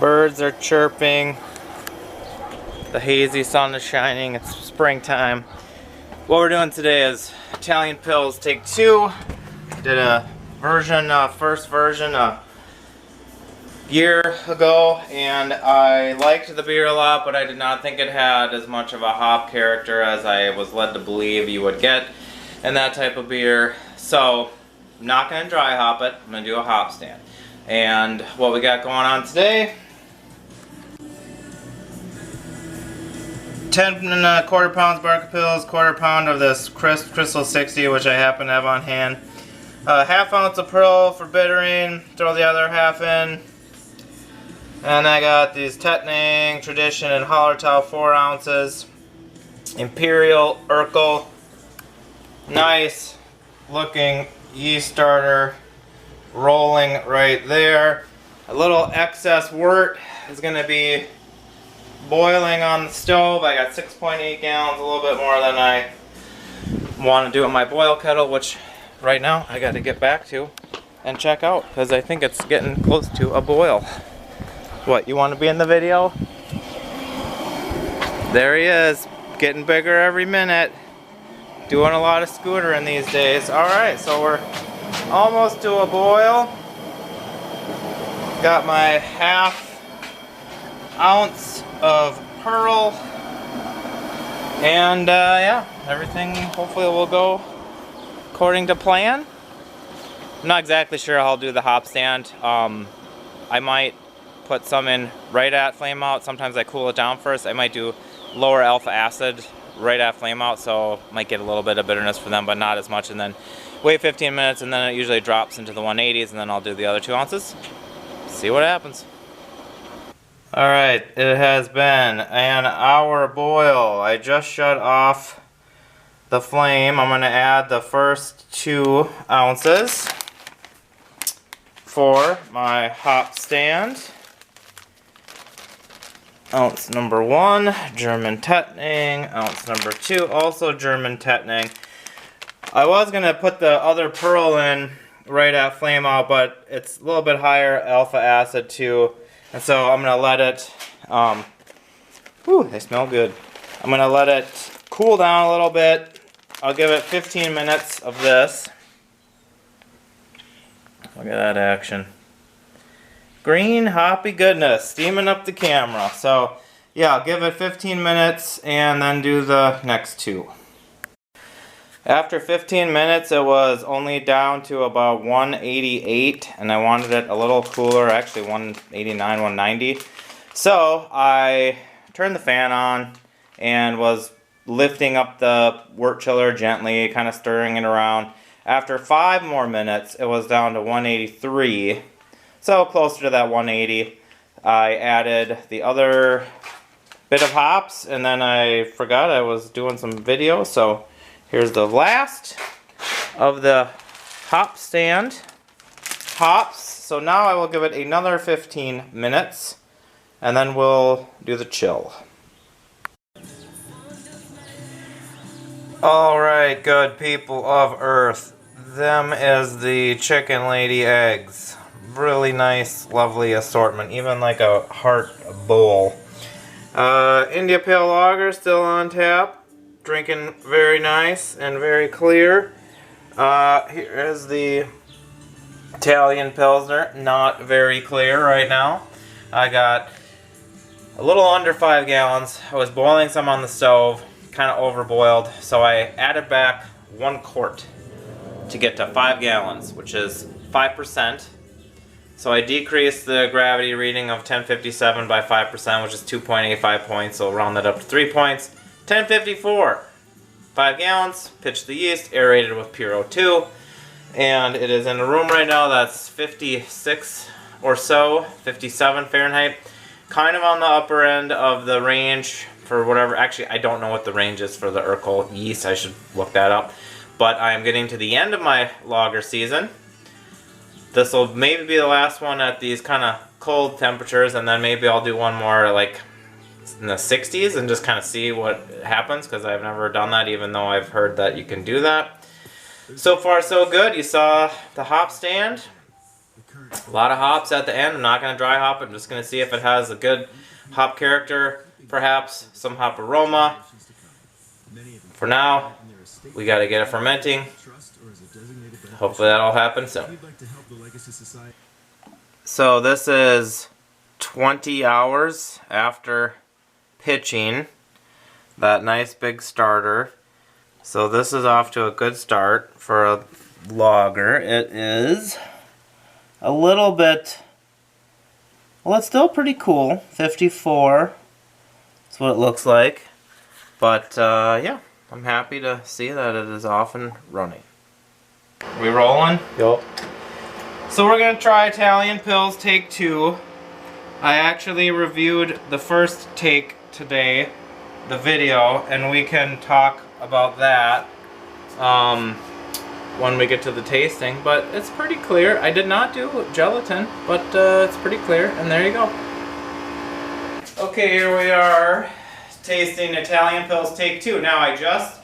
Birds are chirping. The hazy sun is shining. It's springtime. What we're doing today is Italian Pills Take 2. Did a version, first version a year ago, and I liked the beer a lot, but I did not think it had as much of a hop character as I was led to believe you would get in that type of beer. So I'm not going to dry hop it. I'm going to do a hop stand. And what we got going on today: 10¼ pounds Barker Pills, ¼ pound of this Crystal 60, which I happen to have on hand. ½ ounce of Pearl for bittering, throw the other half in. And I got these Tettnang, Tradition, and Hallertau 4 ounces. Imperial, Urkel, nice looking yeast starter rolling right there. A little excess wort is going to be boiling on the stove. I got 6.8 gallons, a little bit more than I want to do in my boil kettle, which right now I got to get back to and check out because I think it's getting close to a boil. What, you want to be in the video? There he is, getting bigger every minute. Doing a lot of scootering these days. Alright, so we're almost to a boil. Got my ½ ounce of Pearl. And yeah, everything hopefully will go according to plan. I'm not exactly sure how I'll do the hop stand. I might put some in right at flame out. Sometimes I cool it down first. I might do lower alpha acid right at flame out, so might get a little bit of bitterness from them, but not as much, and then wait 15 minutes, and then it usually drops into the 180s, and then I'll do the other 2 ounces. See what happens. Alright, it has been an hour boil. I just shut off the flame. I'm going to add the first 2 ounces for my hop stand. Ounce number 1, German Tettnang. Ounce number 2, also German Tettnang. I was going to put the other Pearl in right at flame out, but it's a little bit higher alpha acid too. And so I'm going to let it, they smell good. I'm going to let it cool down a little bit. I'll give it 15 minutes of this. Look at that action. Green hoppy goodness, steaming up the camera. So yeah, I'll give it 15 minutes and then do the next 2. After 15 minutes, it was only down to about 188, and I wanted it a little cooler, actually 189, 190. So I turned the fan on and was lifting up the wort chiller gently, kind of stirring it around. After 5 more minutes, it was down to 183. So closer to that 180, I added the other bit of hops, and then I forgot I was doing some video, so here's the last of the hop stand hops. So now I will give it another 15 minutes, and then we'll do the chill. Alright, good people of Earth, them is the chicken lady eggs. Really nice, lovely assortment, even like a heart bowl. India Pale Lager still on tap, drinking very nice and very clear. Here is the Italian Pilsner, not very clear right now. I got a little under 5 gallons. I was boiling some on the stove, kind of overboiled, so I added back 1 quart to get to 5 gallons, which is 5%. So I decreased the gravity reading of 1057 by 5%, which is 2.85 points, so round that up to 3 points. 1054, 5 gallons, pitched the yeast, aerated with pure O2, and it is in a room right now that's 56 or so, 57 Fahrenheit. Kind of on the upper end of the range for whatever, actually I don't know what the range is for the Urkel yeast, I should look that up. But I am getting to the end of my lager season. This will maybe be the last one at these kind of cold temperatures, and then maybe I'll do one more like in the 60s and just kind of see what happens, because I've never done that, even though I've heard that you can do that. So far so good. You saw the hop stand. A lot of hops at the end. I'm not going to dry hop it. I'm just going to see if it has a good hop character, perhaps some hop aroma. For now, we got to get it fermenting. Hopefully that'll happen soon. So this is 20 hours after pitching that nice big starter. So this is off to a good start for a lager. It is a little bit, well, it's still pretty cool. 54. That's what it looks like. But yeah, I'm happy to see that it is off and running. We rolling? Yup. So we're gonna try Italian Pils Take 2. I actually reviewed the first take today, the video, and we can talk about that when we get to the tasting. But it's pretty clear. I did not do gelatin, but it's pretty clear, and there you go. Okay, here we are tasting Italian Pils Take 2. Now I just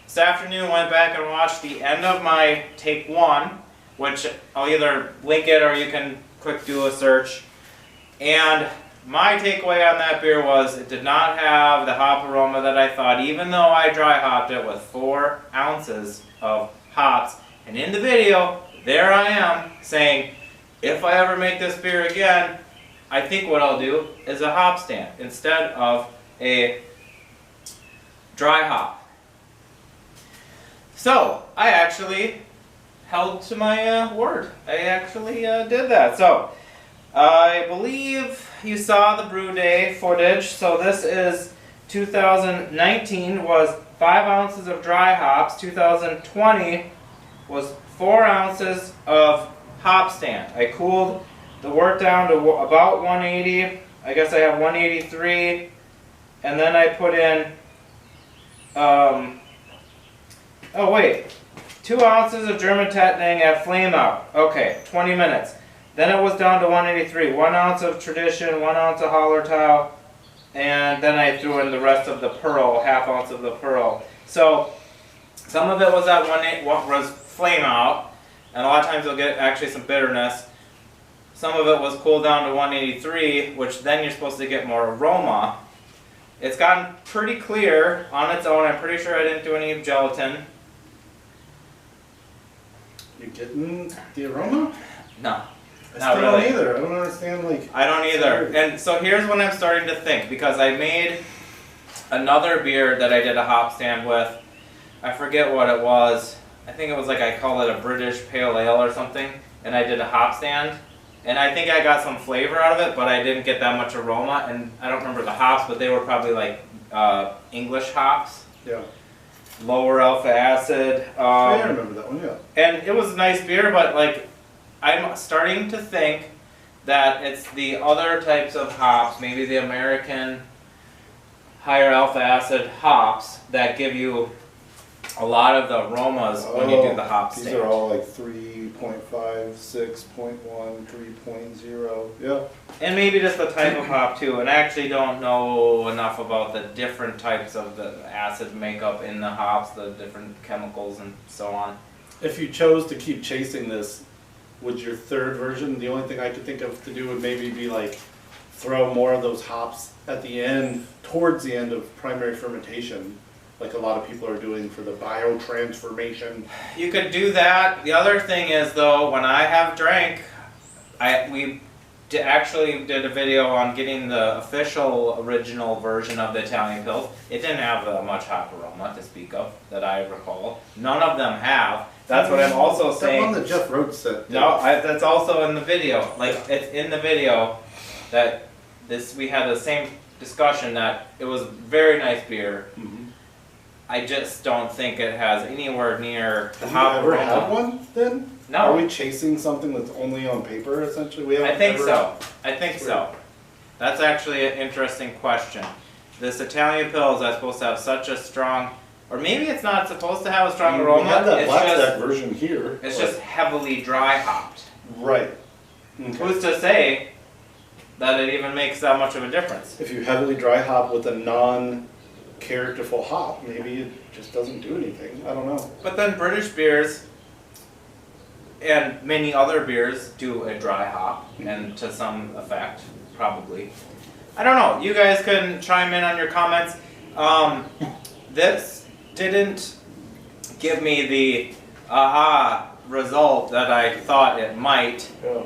this afternoon went back and watched the end of my Take 1, which I'll either link it or you can quick do a search. And my takeaway on that beer was it did not have the hop aroma that I thought, even though I dry hopped it with 4 ounces of hops. And in the video, there I am saying, if I ever make this beer again, I think what I'll do is a hop stand instead of a dry hop. So, I actually held to my word. I actually did that. So, I believe you saw the brew day footage. So this is 2019 was 5 ounces of dry hops. 2020 was 4 ounces of hop stand. I cooled the wort down to about 180. I guess I have 183. And then I put in, oh wait, 2 ounces of German Tettnang at flame out. Okay, 20 minutes. Then it was down to 183. 1 ounce of Tradition, 1 ounce of Hallertau, and then I threw in the rest of the Pearl, half ounce of the Pearl. So some of it was at was flame out, and a lot of times you'll get actually some bitterness. Some of it was cooled down to 183, which then you're supposed to get more aroma. It's gotten pretty clear on its own. I'm pretty sure I didn't do any gelatin. You getting the aroma? No. I Not still really. don't either. I don't understand, like... I don't either. And so here's what I'm starting to think, because I made another beer that I did a hop stand with. I forget what it was. I think it was like, I call it a British Pale Ale or something, and I did a hop stand. And I think I got some flavor out of it, but I didn't get that much aroma, and I don't remember the hops, but they were probably like English hops. Yeah. Lower alpha acid. I remember that one, yeah. And it was a nice beer, but like, I'm starting to think that it's the other types of hops, maybe the American higher alpha acid hops, that give you a lot of the aromas when you do the hop stand. These are all like 3.5, 6.1, 3.0, yeah. And maybe just the type of hop too, and I actually don't know enough about the different types of the acid makeup in the hops, the different chemicals and so on. If you chose to keep chasing this, would your third version, the only thing I could think of to do would maybe be like throw more of those hops at the end, towards the end of primary fermentation, like a lot of people are doing for the biotransformation. You could do that. The other thing is though, when I have drank, we actually did a video on getting the official original version of the Italian Pils. It didn't have much hop aroma to speak of, that I recall. None of them have. That's what I'm also saying. That one that Jeff Rhodes said. No, that's also in the video. Like, it's in the video that we had the same discussion that it was very nice beer. Mm-hmm. I just don't think it has anywhere near the Have hop you ever aroma. had one then? No. Are we chasing something that's only on paper essentially? I think so. I think so. That's actually an interesting question. This Italian Pils is supposed to have such a strong, or maybe it's not supposed to have a strong aroma. We have that it's Black just, Stack version here. It's just heavily dry hopped. Right. Okay. Who's to say that it even makes that much of a difference? If you heavily dry hop with a non-characterful hop, maybe it just doesn't do anything. I don't know. But then British beers, and many other beers do a dry hop, and to some effect, probably. I don't know. You guys can chime in on your comments. This didn't give me the aha result that I thought it might. Yeah.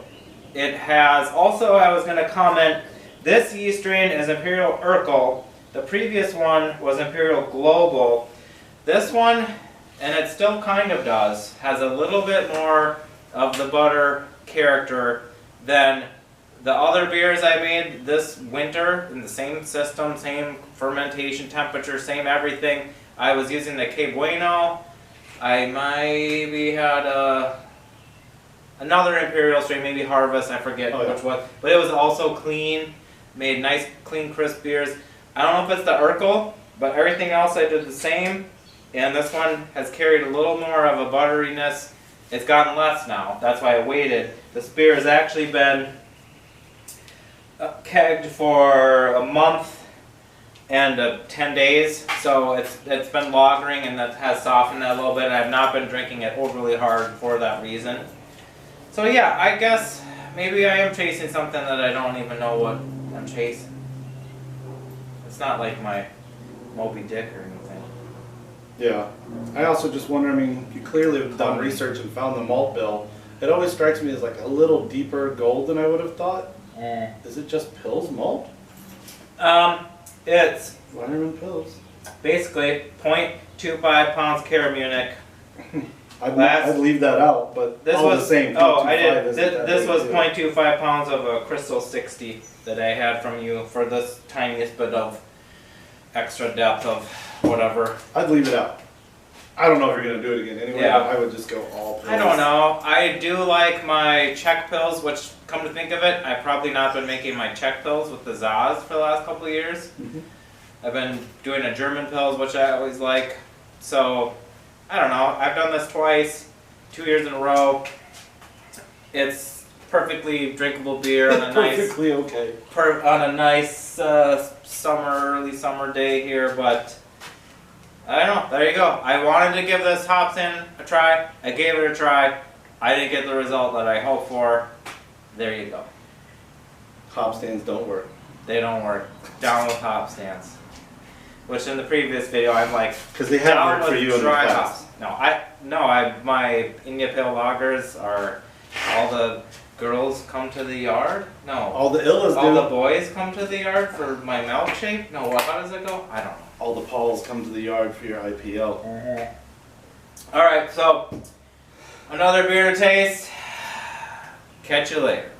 It has also, I was going to comment, this yeast strain is Imperial Urkel. The previous one was Imperial Global. This one, and it still kind of does, has a little bit more of the butter character than the other beers I made this winter in the same system, same fermentation temperature, same everything. I was using the Que Bueno. I maybe had another Imperial strain, maybe Harvest, I forget which one. But it was also clean, made nice, clean, crisp beers. I don't know if it's the Urkel, but everything else I did the same. And this one has carried a little more of a butteriness. It's gotten less now. That's why I waited. This beer has actually been kegged for a month and 10 days. So it's been lagering, and that has softened that a little bit. And I've not been drinking it overly hard for that reason. So yeah, I guess maybe I am chasing something that I don't even know what I'm chasing. It's not like my Moby Dick or anything. Yeah. I also just wonder, I mean, you clearly have done research and found the malt bill. It always strikes me as like a little deeper gold than I would have thought. Is it just Pils malt? It's Weyermann Pils. basically 0.25 pounds Cara Munich. I'd leave that out, but this all was the same. Oh, I did. isn't that This was big, 0.25 pounds of a Crystal 60 that I had from you for this tiniest bit of extra depth of whatever. I'd leave it out. I don't know if you're going to do it again anyway, Yeah. but I would just go all Pils. I don't know. I do like my Czech pills, which, come to think of it, I've probably not been making my Czech pills with the Zaz for the last couple of years. I've been doing a German pills, which I always like. So, I don't know. I've done this twice, 2 years in a row. It's perfectly drinkable beer on a Perfectly okay. early summer day here, but I don't know. There you go. I wanted to give this hops in a try. I gave it a try. I didn't get the result that I hoped for. There you go. Hop stands don't work. They don't work. Down with hop stands. Which in the previous video I'm like, because they have down worked for with you in the dry past. hops. My India Pale Lagers are all the girls come to the yard. No. All the Illas All do. the boys come to the yard for my milkshake. No, how does it go? I don't know. All the Pauls come to the yard for your IPO. All right, so another beer to taste. Catch you later.